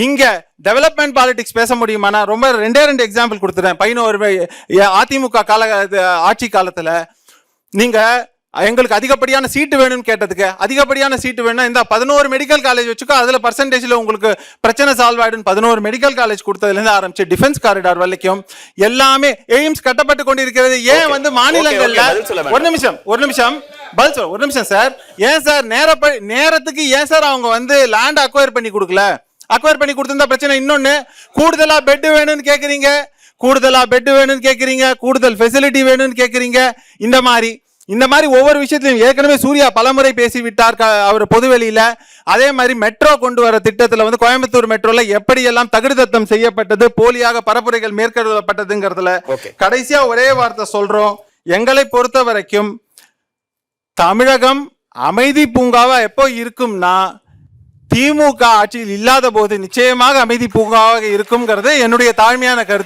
இங்க development politics பேச முடியுமானா ரொம்ப ரெண்டு எக்ஸாம்பிள் கொடுத்துறேன். 11 அதிமுக ஆட்சி காலத்துல நீங்க எங்களுக்கு அதிகப்படியான சீட்டு வேணும்னு கேட்டதுக்கு, அதிகப்படியான சீட்டு வேணும்னா இந்த 11 மெடிக்கல் காலேஜ் வச்சுக்கோ, அதுல பர்சன்டேஜ்ல உங்களுக்கு பிரச்சனை சால்வ் ஆயிடும். 11 மெடிக்கல் காலேஜ் கொடுத்ததுல இருந்து ஆரம்பிச்சு டிஃபென்ஸ் காரிடார் வரைக்கும் எல்லாமே எய்ம்ஸ் கட்டப்பட்டு கொண்டிருக்கிறது. ஏன் வந்து மாநிலங்கள்ல ஒரு நிமிஷம் சார், ஏன் சார் நேரத்துக்கு ஏன் சார் அவங்க வந்து லேண்ட் அக்வயர் பண்ணி கொடுக்கல? அக்வயர் பண்ணி கொடுத்திருந்தா பிரச்சனை. இன்னொன்னு, கூடுதலா பெட் வேணும்னு கேக்குறீங்க, கூடுதல் ஃபெசிலிட்டி வேணும்னு கேக்குறீங்க. இந்த மாதிரி ஒவ்வொரு விஷயத்திலும் ஏற்கனவே சூர்யா பலமுறை பேசிவிட்டார் அவர் பொதுவெளியில. அதே மாதிரி மெட்ரோ கொண்டு வர திட்டத்தில் வந்து கோயம்புத்தூர் மெட்ரோல எப்படியெல்லாம் தகுதித்தம் செய்யப்பட்டது, போலியாக பரப்புரைகள் மேற்கொள்ளப்பட்டதுங்கிறதுல கடைசியா ஒரே வார்த்தை சொல்றோம். எங்களை பொறுத்த வரைக்கும் தமிழகம் அமைதி பூங்காவா எப்போ இருக்கும்னா திமுக ஆட்சியில் இல்லாத போது நிச்சயமாக அமைதி பூங்காவாக இருக்கும்ங்கிறது என்னுடைய தாழ்மையான கருத்து.